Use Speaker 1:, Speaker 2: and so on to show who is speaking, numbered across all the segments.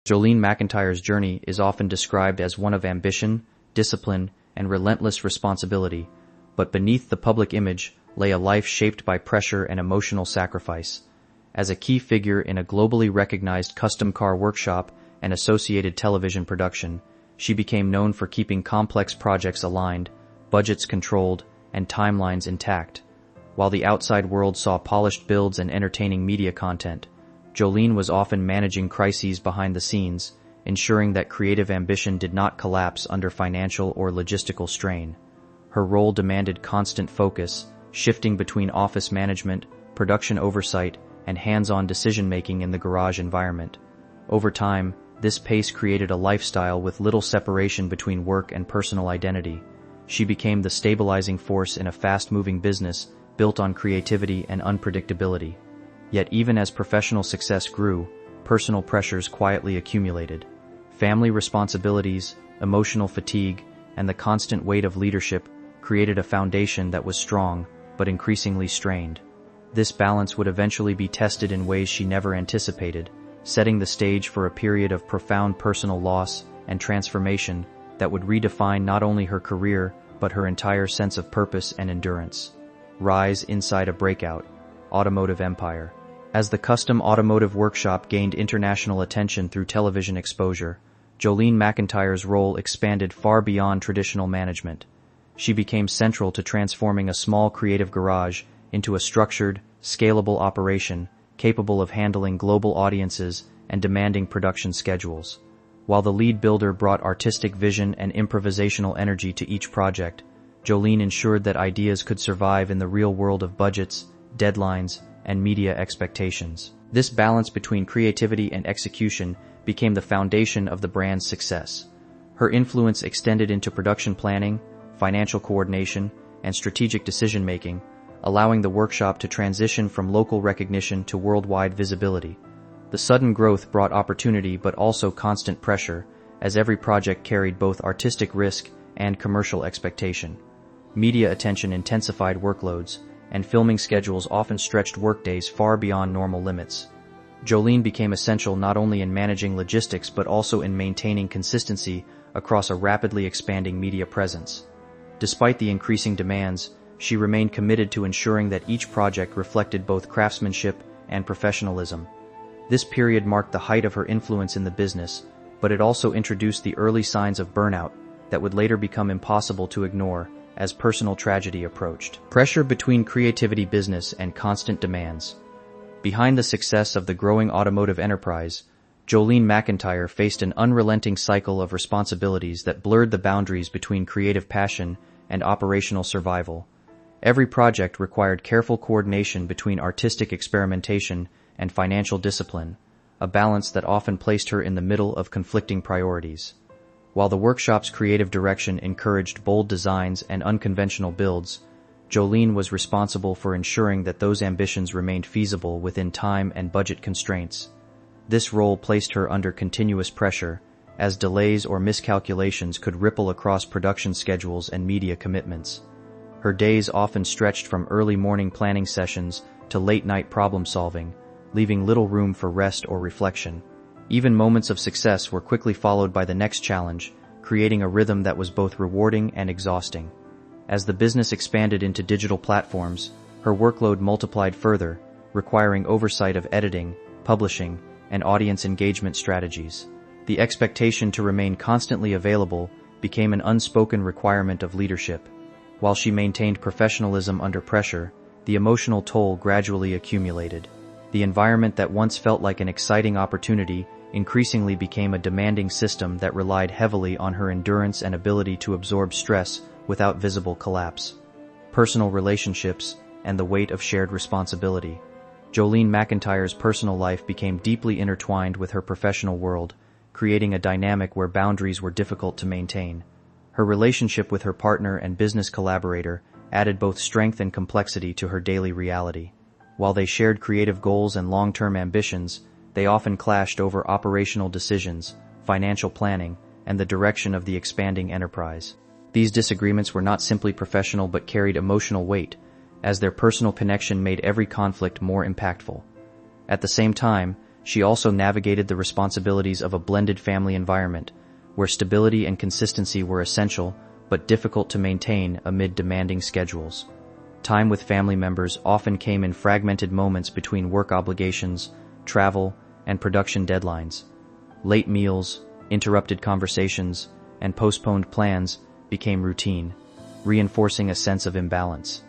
Speaker 1: Jolene Macintyre's journey is often described as one of ambition, discipline, and relentless responsibility, but beneath the public image lay a life shaped by pressure and emotional sacrifice. As a key figure in a globally recognized custom car workshop and associated television production, she became known for keeping complex projects aligned, budgets controlled, and timelines intact. While the outside world saw polished builds and entertaining media content, Jolene was often managing crises behind the scenes, ensuring that creative ambition did not collapse under financial or logistical strain. Her role demanded constant focus, shifting between office management, production oversight, and hands-on decision-making in the garage environment. Over time, this pace created a lifestyle with little separation between work and personal identity. She became the stabilizing force in a fast-moving business built on creativity and unpredictability. Yet even as professional success grew, personal pressures quietly accumulated. Family responsibilities, emotional fatigue, and the constant weight of leadership created a foundation that was strong, but increasingly strained. This balance would eventually be tested in ways she never anticipated, setting the stage for a period of profound personal loss and transformation that would redefine not only her career, but her entire sense of purpose and endurance. Rise inside a breakout automotive empire. As the custom automotive workshop gained international attention through television exposure, Jolene Macintyre's role expanded far beyond traditional management. She became central to transforming a small creative garage into a structured, scalable operation capable of handling global audiences and demanding production schedules. While the lead builder brought artistic vision and improvisational energy to each project, Jolene ensured that ideas could survive in the real world of budgets, deadlines, and media expectations. This balance between creativity and execution became the foundation of the brand's success. Her influence extended into production planning, financial coordination, and strategic decision-making, allowing the workshop to transition from local recognition to worldwide visibility. The sudden growth brought opportunity but also constant pressure, as every project carried both artistic risk and commercial expectation. Media attention intensified workloads, and filming schedules often stretched workdays far beyond normal limits. Jolene became essential not only in managing logistics but also in maintaining consistency across a rapidly expanding media presence. Despite the increasing demands, she remained committed to ensuring that each project reflected both craftsmanship and professionalism. This period marked the height of her influence in the business, but it also introduced the early signs of burnout that would later become impossible to ignore as personal tragedy approached. Pressure between creativity business and constant demands. Behind the success of the growing automotive enterprise, Jolene Macintyre faced an unrelenting cycle of responsibilities that blurred the boundaries between creative passion and operational survival. Every project required careful coordination between artistic experimentation and financial discipline, a balance that often placed her in the middle of conflicting priorities. While the workshop's creative direction encouraged bold designs and unconventional builds, Jolene was responsible for ensuring that those ambitions remained feasible within time and budget constraints. This role placed her under continuous pressure, as delays or miscalculations could ripple across production schedules and media commitments. Her days often stretched from early morning planning sessions to late-night problem-solving, leaving little room for rest or reflection. Even moments of success were quickly followed by the next challenge, creating a rhythm that was both rewarding and exhausting. As the business expanded into digital platforms, her workload multiplied further, requiring oversight of editing, publishing, and audience engagement strategies. The expectation to remain constantly available became an unspoken requirement of leadership. While she maintained professionalism under pressure, the emotional toll gradually accumulated. The environment that once felt like an exciting opportunity increasingly became a demanding system that relied heavily on her endurance and ability to absorb stress without visible collapse. Personal relationships and the weight of shared responsibility. Jolene Macintyre's personal life became deeply intertwined with her professional world, creating a dynamic where boundaries were difficult to maintain. Her relationship with her partner and business collaborator added both strength and complexity to her daily reality. While they shared creative goals and long-term ambitions, they often clashed over operational decisions, financial planning, and the direction of the expanding enterprise. These disagreements were not simply professional but carried emotional weight, as their personal connection made every conflict more impactful. At the same time, she also navigated the responsibilities of a blended family environment, where stability and consistency were essential but difficult to maintain amid demanding schedules. Time with family members often came in fragmented moments between work obligations, travel, and production deadlines. Late meals, interrupted conversations, and postponed plans became routine, reinforcing a sense of imbalance.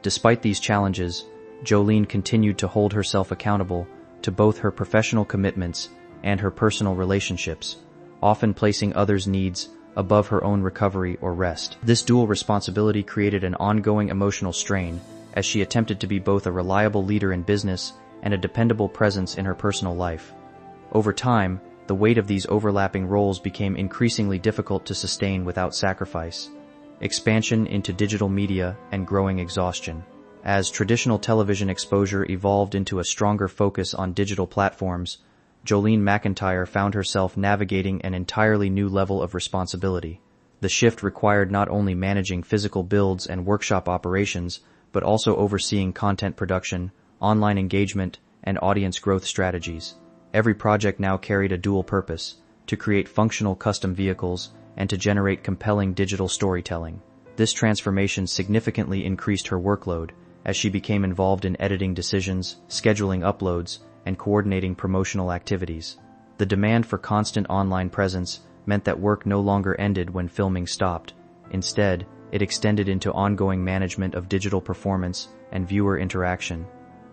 Speaker 1: Despite these challenges, Jolene continued to hold herself accountable to both her professional commitments and her personal relationships, often placing others' needs above her own recovery or rest. This dual responsibility created an ongoing emotional strain as she attempted to be both a reliable leader in business and a dependable presence in her personal life. Over time, the weight of these overlapping roles became increasingly difficult to sustain without sacrifice. Expansion into digital media and growing exhaustion. As traditional television exposure evolved into a stronger focus on digital platforms, Jolene Macintyre found herself navigating an entirely new level of responsibility. The shift required not only managing physical builds and workshop operations, but also overseeing content production, online engagement, and audience growth strategies. Every project now carried a dual purpose: to create functional custom vehicles and to generate compelling digital storytelling. This transformation significantly increased her workload as she became involved in editing decisions, scheduling uploads, and coordinating promotional activities. The demand for constant online presence meant that work no longer ended when filming stopped. Instead, it extended into ongoing management of digital performance and viewer interaction.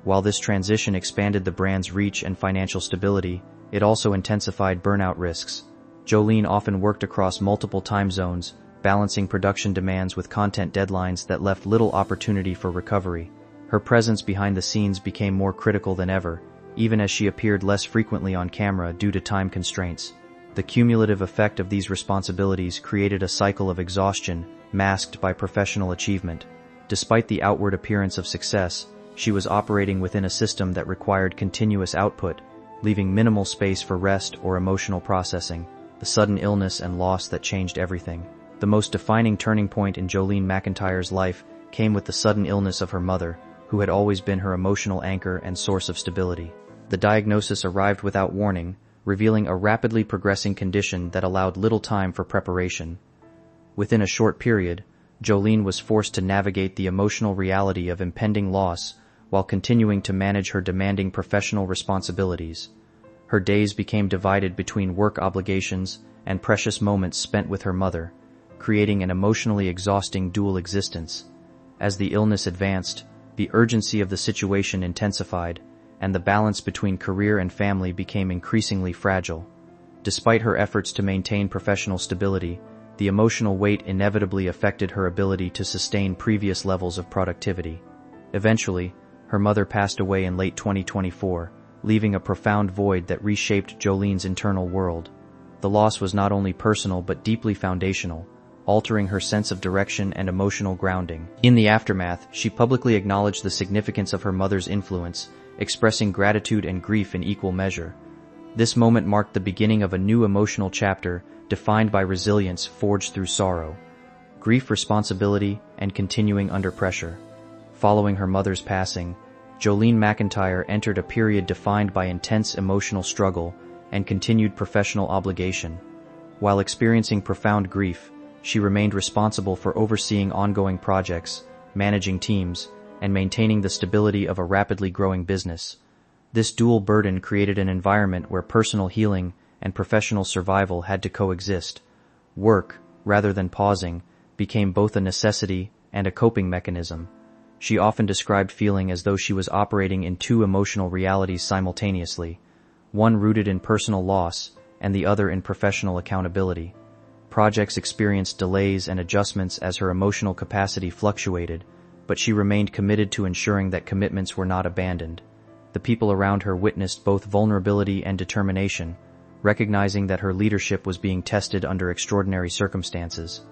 Speaker 1: While this transition expanded the brand's reach and financial stability, it also intensified burnout risks. Jolene often worked across multiple time zones, balancing production demands with content deadlines that left little opportunity for recovery. Her presence behind the scenes became more critical than ever, even as she appeared less frequently on camera due to time constraints. The cumulative effect of these responsibilities created a cycle of exhaustion masked by professional achievement. Despite the outward appearance of success, she was operating within a system that required continuous output, leaving minimal space for rest or emotional processing. The sudden illness and loss that changed everything. The most defining turning point in Jolene Macintyre's life came with the sudden illness of her mother, who had always been her emotional anchor and source of stability. The diagnosis arrived without warning, revealing a rapidly progressing condition that allowed little time for preparation. Within a short period, Jolene was forced to navigate the emotional reality of impending loss while continuing to manage her demanding professional responsibilities. Her days became divided between work obligations and precious moments spent with her mother, creating an emotionally exhausting dual existence. As the illness advanced, the urgency of the situation intensified, and the balance between career and family became increasingly fragile. Despite her efforts to maintain professional stability, the emotional weight inevitably affected her ability to sustain previous levels of productivity. Eventually, her mother passed away in late 2024, leaving a profound void that reshaped Jolene's internal world. The loss was not only personal but deeply foundational, altering her sense of direction and emotional grounding. In the aftermath, she publicly acknowledged the significance of her mother's influence, expressing gratitude and grief in equal measure. This moment marked the beginning of a new emotional chapter defined by resilience forged through sorrow, grief, responsibility, and continuing under pressure. Following her mother's passing, Jolene Macintyre entered a period defined by intense emotional struggle and continued professional obligation. While experiencing profound grief, she remained responsible for overseeing ongoing projects, managing teams, and maintaining the stability of a rapidly growing business. This dual burden created an environment where personal healing and professional survival had to coexist. Work, rather than pausing, became both a necessity and a coping mechanism. She often described feeling as though she was operating in two emotional realities simultaneously, one rooted in personal loss and the other in professional accountability. Projects experienced delays and adjustments as her emotional capacity fluctuated, but she remained committed to ensuring that commitments were not abandoned. The people around her witnessed both vulnerability and determination, recognizing that her leadership was being tested under extraordinary circumstances.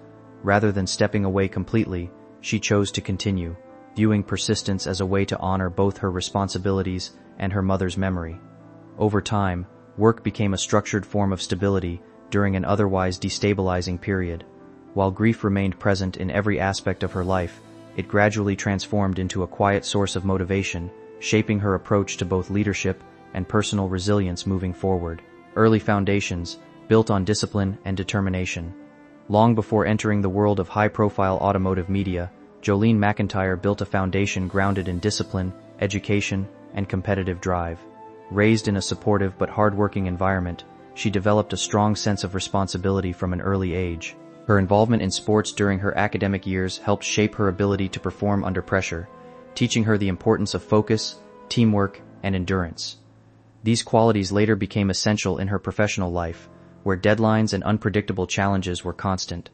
Speaker 1: Rather than stepping away completely, she chose to continue, viewing persistence as a way to honor both her responsibilities and her mother's memory. Over time, work became a structured form of stability during an otherwise destabilizing period. While grief remained present in every aspect of her life, it gradually transformed into a quiet source of motivation, shaping her approach to both leadership and personal resilience moving forward. Early foundations, built on discipline and determination. Long before entering the world of high-profile automotive media, Jolene Macintyre built a foundation grounded in discipline, education, and competitive drive. Raised in a supportive but hard-working environment, she developed a strong sense of responsibility from an early age. Her involvement in sports during her academic years helped shape her ability to perform under pressure, teaching her the importance of focus, teamwork, and endurance. These qualities later became essential in her professional life, where deadlines and unpredictable challenges were constant.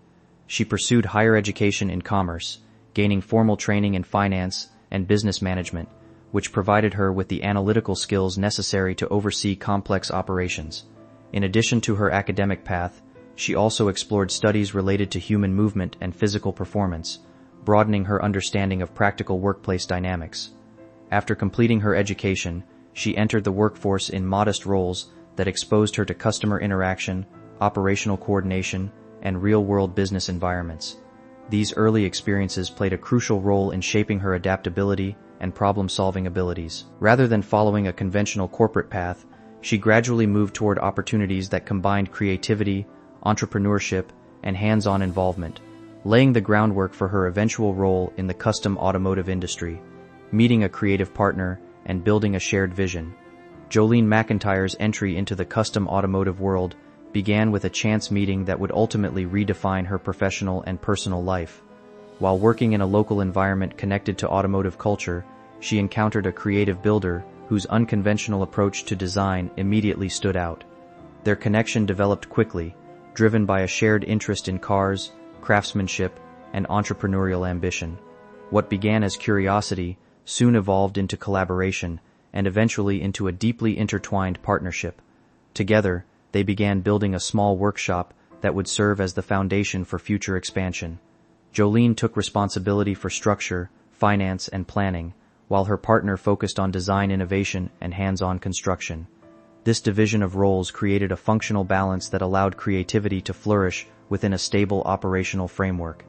Speaker 1: She pursued higher education in commerce, gaining formal training in finance and business management, which provided her with the analytical skills necessary to oversee complex operations. In addition to her academic path, she also explored studies related to human movement and physical performance, broadening her understanding of practical workplace dynamics. After completing her education, she entered the workforce in modest roles that exposed her to customer interaction, operational coordination, and real-world business environments. These early experiences played a crucial role in shaping her adaptability and problem-solving abilities. Rather than following a conventional corporate path, she gradually moved toward opportunities that combined creativity, entrepreneurship, and hands-on involvement, laying the groundwork for her eventual role in the custom automotive industry. Meeting a creative partner and building a shared vision. Jolene Macintyre's entry into the custom automotive world began with a chance meeting that would ultimately redefine her professional and personal life. While working in a local environment connected to automotive culture, she encountered a creative builder whose unconventional approach to design immediately stood out. Their connection developed quickly, driven by a shared interest in cars, craftsmanship, and entrepreneurial ambition. What began as curiosity soon evolved into collaboration and eventually into a deeply intertwined partnership. Together, they began building a small workshop that would serve as the foundation for future expansion. Jolene took responsibility for structure, finance, and planning, while her partner focused on design innovation and hands-on construction. This division of roles created a functional balance that allowed creativity to flourish within a stable operational framework.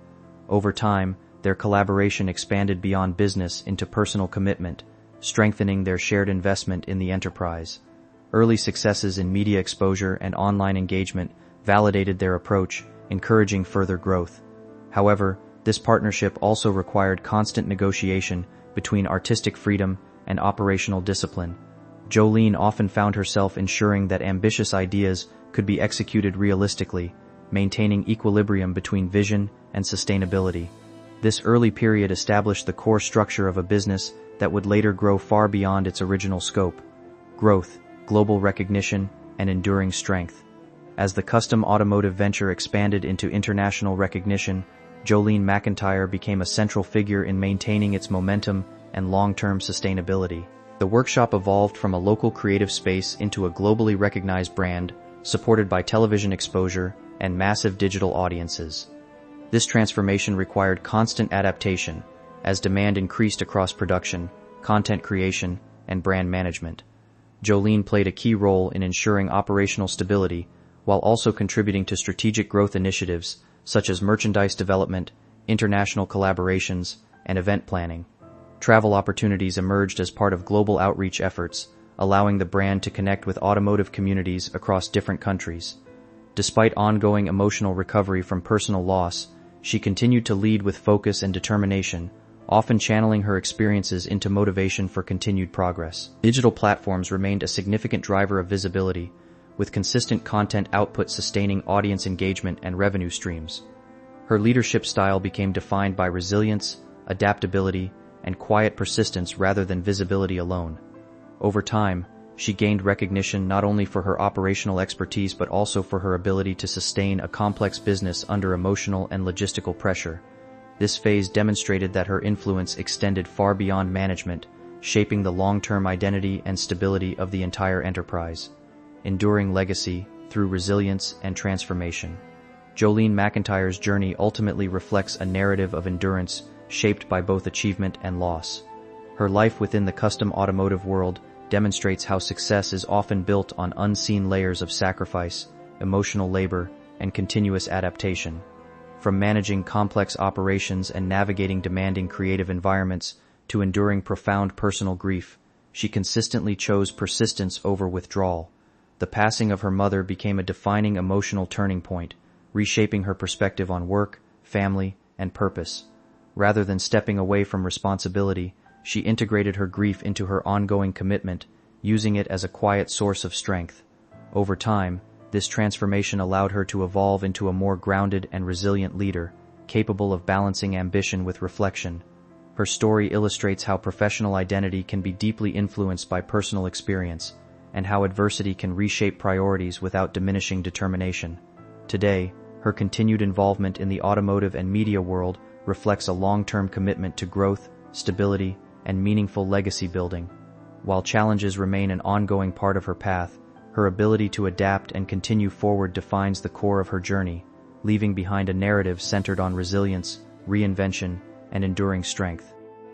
Speaker 1: Over time, their collaboration expanded beyond business into personal commitment, strengthening their shared investment in the enterprise. Early successes in media exposure and online engagement validated their approach, encouraging further growth. However, this partnership also required constant negotiation between artistic freedom and operational discipline. Jolene often found herself ensuring that ambitious ideas could be executed realistically, maintaining equilibrium between vision and sustainability. This early period established the core structure of a business that would later grow far beyond its original scope: growth, global recognition, and enduring strength. As the custom automotive venture expanded into international recognition, Jolene Macintyre became a central figure in maintaining its momentum and long-term sustainability. The workshop evolved from a local creative space into a globally recognized brand, supported by television exposure and massive digital audiences. This transformation required constant adaptation, as demand increased across production, content creation, and brand management. Jolene played a key role in ensuring operational stability, while also contributing to strategic growth initiatives such as merchandise development, international collaborations, and event planning. Travel opportunities emerged as part of global outreach efforts, allowing the brand to connect with automotive communities across different countries. Despite ongoing emotional recovery from personal loss, she continued to lead with focus and determination, often channeling her experiences into motivation for continued progress. Digital platforms remained a significant driver of visibility, with consistent content output sustaining audience engagement and revenue streams. Her leadership style became defined by resilience, adaptability, and quiet persistence rather than visibility alone. Over time, she gained recognition not only for her operational expertise but also for her ability to sustain a complex business under emotional and logistical pressure. This phase demonstrated that her influence extended far beyond management, shaping the long-term identity and stability of the entire enterprise. Enduring legacy through resilience and transformation. Jolene Macintyre's journey ultimately reflects a narrative of endurance shaped by both achievement and loss. Her life within the custom automotive world demonstrates how success is often built on unseen layers of sacrifice, emotional labor, and continuous adaptation. From managing complex operations and navigating demanding creative environments to enduring profound personal grief, she consistently chose persistence over withdrawal. The passing of her mother became a defining emotional turning point, reshaping her perspective on work, family, and purpose. Rather than stepping away from responsibility, she integrated her grief into her ongoing commitment, using it as a quiet source of strength. Over time, this transformation allowed her to evolve into a more grounded and resilient leader, capable of balancing ambition with reflection. Her story illustrates how professional identity can be deeply influenced by personal experience, and how adversity can reshape priorities without diminishing determination. Today, her continued involvement in the automotive and media world reflects a long-term commitment to growth, stability, and meaningful legacy building. While challenges remain an ongoing part of her path, her ability to adapt and continue forward defines the core of her journey, leaving behind a narrative centered on resilience, reinvention, and enduring strength.